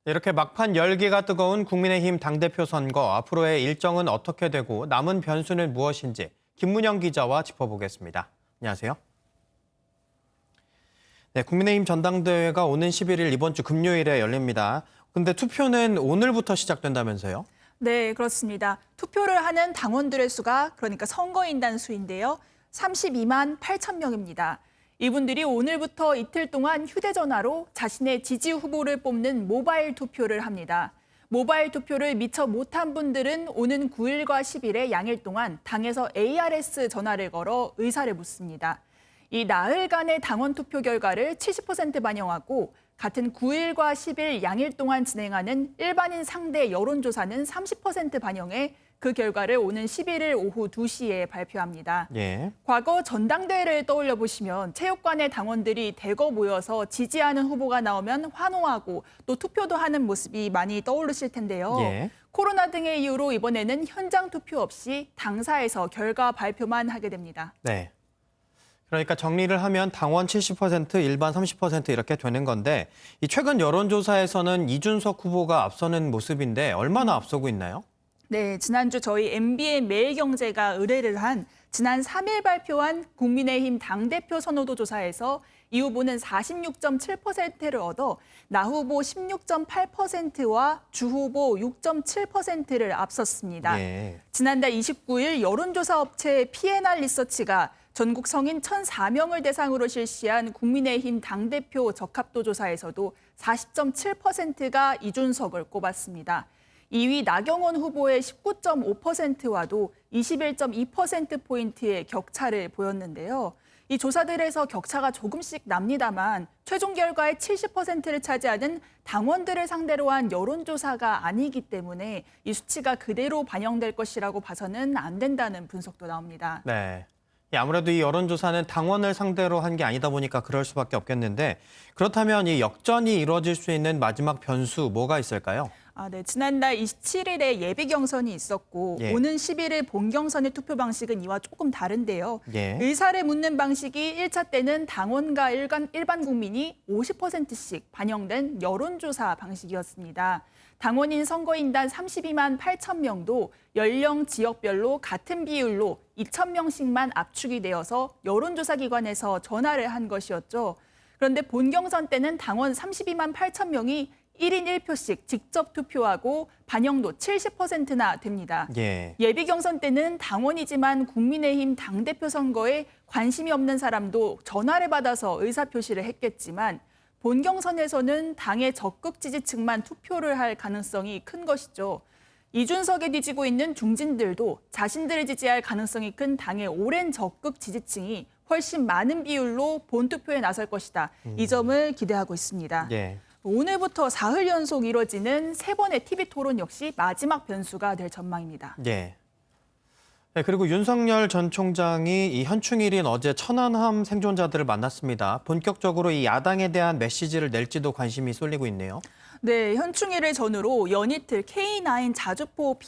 이렇게 막판 열기가 뜨거운 국민의힘 당대표 선거, 앞으로의 일정은 어떻게 되고 남은 변수는 무엇인지 김문영 기자와 짚어보겠습니다. 안녕하세요. 네, 국민의힘 전당대회가 오는 11일 이번 주 금요일에 열립니다. 근데 투표는 오늘부터 시작된다면서요? 네, 그렇습니다. 투표를 하는 당원들의 수가 그러니까 선거인단 수인데요. 32만 8천 명입니다. 이분들이 오늘부터 이틀 동안 휴대전화로 자신의 지지 후보를 뽑는 모바일 투표를 합니다. 모바일 투표를 미처 못한 분들은 오는 9일과 10일에 양일 동안 당에서 ARS 전화를 걸어 의사를 묻습니다. 이 나흘간의 당원 투표 결과를 70% 반영하고 같은 9일과 10일 양일 동안 진행하는 일반인 상대 여론조사는 30% 반영해 그 결과를 오는 11일 오후 2시에 발표합니다. 예. 과거 전당대회를 떠올려 보시면 체육관에 당원들이 대거 모여서 지지하는 후보가 나오면 환호하고 또 투표도 하는 모습이 많이 떠오르실 텐데요. 예. 코로나 등의 이유로 이번에는 현장 투표 없이 당사에서 결과 발표만 하게 됩니다. 네. 그러니까 정리를 하면 당원 70%, 일반 30% 이렇게 되는 건데 이 최근 여론조사에서는 이준석 후보가 앞서는 모습인데 얼마나 앞서고 있나요? 네, 지난주 저희 MBN 매일경제가 의뢰를 한 지난 3일 발표한 국민의힘 당대표 선호도 조사에서 이 후보는 46.7%를 얻어 나 후보 16.8%와 주 후보 6.7%를 앞섰습니다. 예. 지난달 29일 여론조사 업체 P&R 리서치가 전국 성인 1,004명을 대상으로 실시한 국민의힘 당대표 적합도 조사에서도 40.7%가 이준석을 꼽았습니다. 2위 나경원 후보의 19.5%와도 21.2%포인트의 격차를 보였는데요. 이 조사들에서 격차가 조금씩 납니다만 최종 결과의 70%를 차지하는 당원들을 상대로 한 여론조사가 아니기 때문에 이 수치가 그대로 반영될 것이라고 봐서는 안 된다는 분석도 나옵니다. 네. 아무래도 이 여론조사는 당원을 상대로 한 게 아니다 보니까 그럴 수밖에 없겠는데 그렇다면 이 역전이 이루어질 수 있는 마지막 변수 뭐가 있을까요? 네. 지난달 27일에 예비 경선이 있었고 예. 오는 11일 본 경선의 투표 방식은 이와 조금 다른데요. 예. 의사를 묻는 방식이 1차 때는 당원과 일반 국민이 50%씩 반영된 여론조사 방식이었습니다. 당원인 선거인단 32만 8천 명도 연령 지역별로 같은 비율로 2천 명씩만 압축이 되어서 여론조사 기관에서 전화를 한 것이었죠. 그런데 본 경선 때는 당원 32만 8천 명이 1인 1표씩 직접 투표하고 반영도 70%나 됩니다. 예. 예비 경선 때는 당원이지만 국민의힘 당대표 선거에 관심이 없는 사람도 전화를 받아서 의사표시를 했겠지만 본 경선에서는 당의 적극 지지층만 투표를 할 가능성이 큰 것이죠. 이준석에 뒤지고 있는 중진들도 자신들을 지지할 가능성이 큰 당의 오랜 적극 지지층이 훨씬 많은 비율로 본투표에 나설 것이다. 이 점을 기대하고 있습니다. 예. 오늘부터 사흘 연속 이뤄지는 세 번의 TV 토론 역시 마지막 변수가 될 전망입니다. 예. 네, 그리고 윤석열 전 총장이 이 현충일인 어제 천안함 생존자들을 만났습니다. 본격적으로 이 야당에 대한 메시지를 낼지도 관심이 쏠리고 있네요. 네, 현충일을 전후로 연이틀 K9 자주포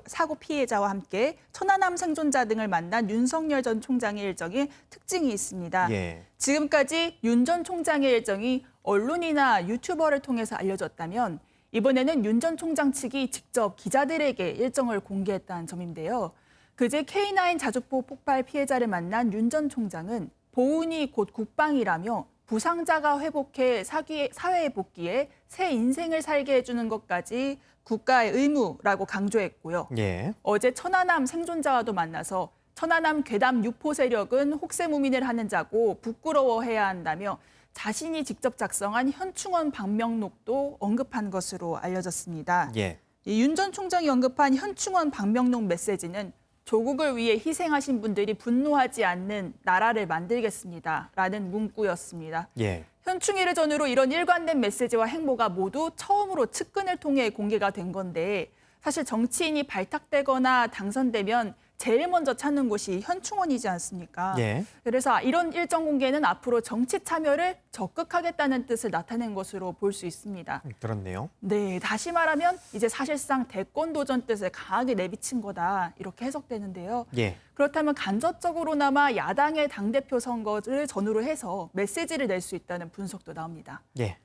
사고 피해자와 함께 천안함 생존자 등을 만난 윤석열 전 총장의 일정에 특징이 있습니다. 예. 지금까지 윤 전 총장의 일정이 언론이나 유튜버를 통해서 알려졌다면 이번에는 윤 전 총장 측이 직접 기자들에게 일정을 공개했다는 점인데요. 그제 K9 자주포 폭발 피해자를 만난 윤 전 총장은 보훈이 곧 국방이라며 부상자가 회복해 사회에 복귀해 새 인생을 살게 해주는 것까지 국가의 의무라고 강조했고요. 예. 어제 천안함 생존자와도 만나서 천안함 괴담 유포 세력은 혹세무민을 하는 자고 부끄러워해야 한다며 자신이 직접 작성한 현충원 방명록도 언급한 것으로 알려졌습니다. 예. 윤 전 총장이 언급한 현충원 방명록 메시지는 조국을 위해 희생하신 분들이 분노하지 않는 나라를 만들겠습니다라는 문구였습니다. 예. 현충일을 전후로 이런 일관된 메시지와 행보가 모두 처음으로 측근을 통해 공개가 된 건데 사실 정치인이 발탁되거나 당선되면 제일 먼저 찾는 곳이 현충원이지 않습니까? 예. 그래서 이런 일정 공개는 앞으로 정치 참여를 적극하겠다는 뜻을 나타낸 것으로 볼 수 있습니다. 그렇네요. 네, 다시 말하면 이제 사실상 대권 도전 뜻을 강하게 내비친 거다 이렇게 해석되는데요. 예. 그렇다면 간접적으로나마 야당의 당대표 선거를 전후로 해서 메시지를 낼 수 있다는 분석도 나옵니다. 예.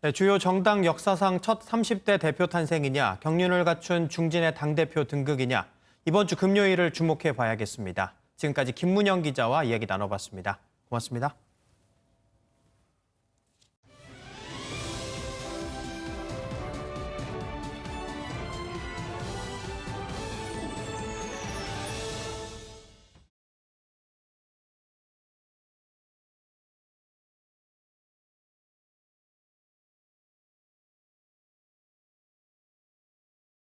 네, 주요 정당 역사상 첫 30대 대표 탄생이냐, 경륜을 갖춘 중진의 당대표 등극이냐, 이번 주 금요일을 주목해 봐야겠습니다. 지금까지 김문영 기자와 이야기 나눠봤습니다. 고맙습니다.